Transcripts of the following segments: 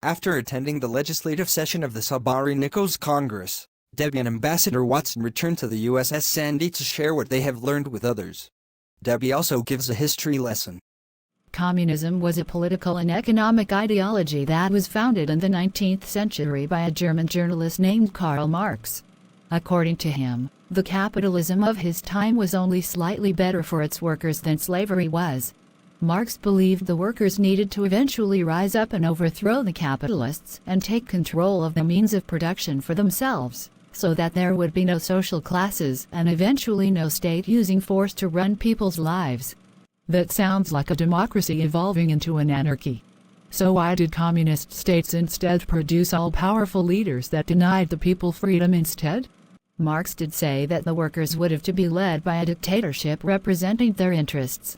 After attending the legislative session of the Sabari Nichols Congress, Debbie and Ambassador Watson returned to the USS Sandy to share what they have learned with others. Debbie also gives a history lesson. Communism was a political and economic ideology that was founded in the 19th century by a German journalist named Karl Marx. According to him, the capitalism of his time was only slightly better for its workers than slavery was. Marx believed the workers needed to eventually rise up and overthrow the capitalists and take control of the means of production for themselves, so that there would be no social classes and eventually no state using force to run people's lives. That sounds like a democracy evolving into an anarchy. So why did communist states instead produce all-powerful leaders that denied the people freedom instead? Marx did say that the workers would have to be led by a dictatorship representing their interests.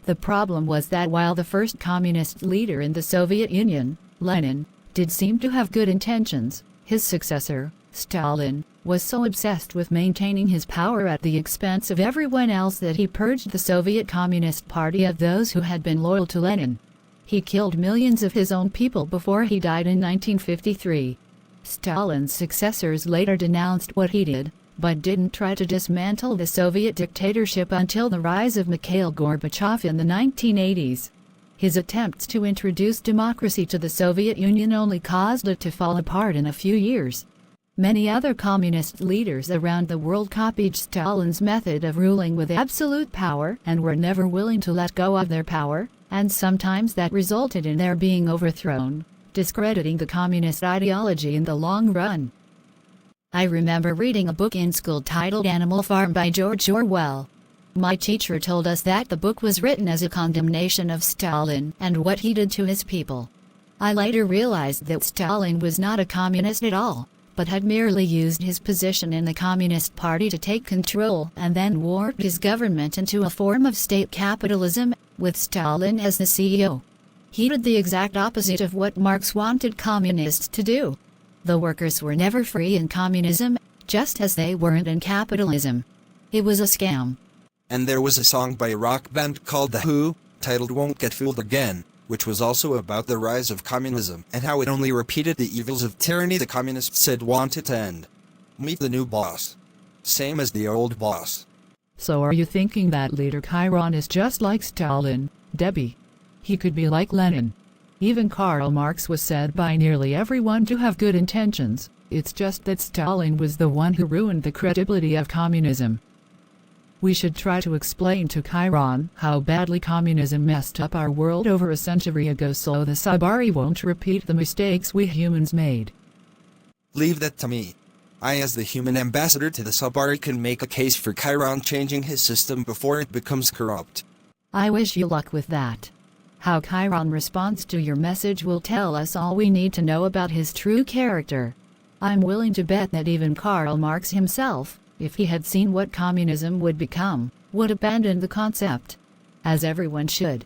The problem was that while the first communist leader in the Soviet Union, Lenin, did seem to have good intentions, his successor, Stalin, was so obsessed with maintaining his power at the expense of everyone else that he purged the Soviet Communist Party of those who had been loyal to Lenin. He killed millions of his own people before he died in 1953. Stalin's successors later denounced what he did, but didn't try to dismantle the Soviet dictatorship until the rise of Mikhail Gorbachev in the 1980s. His attempts to introduce democracy to the Soviet Union only caused it to fall apart in a few years. Many other communist leaders around the world copied Stalin's method of ruling with absolute power and were never willing to let go of their power, and sometimes that resulted in their being overthrown, discrediting the communist ideology in the long run. I remember reading a book in school titled Animal Farm by George Orwell. My teacher told us that the book was written as a condemnation of Stalin and what he did to his people. I later realized that Stalin was not a communist at all, but had merely used his position in the Communist Party to take control and then warped his government into a form of state capitalism, with Stalin as the CEO. He did the exact opposite of what Marx wanted communists to do. The workers were never free in communism, just as they weren't in capitalism. It was a scam. And there was a song by a rock band called The Who, titled Won't Get Fooled Again, which was also about the rise of communism and how it only repeated the evils of tyranny the communists said wanted to end. Meet the new boss. Same as the old boss. So are you thinking that leader Chiron is just like Stalin, Debbie? He could be like Lenin. Even Karl Marx was said by nearly everyone to have good intentions. It's just that Stalin was the one who ruined the credibility of communism. We should try to explain to Chiron how badly communism messed up our world over a century ago so the Sabari won't repeat the mistakes we humans made. Leave that to me. I, as the human ambassador to the Sabari, can make a case for Chiron changing his system before it becomes corrupt. I wish you luck with that. How Chiron responds to your message will tell us all we need to know about his true character. I'm willing to bet that even Karl Marx himself, if he had seen what communism would become, would abandon the concept. As everyone should.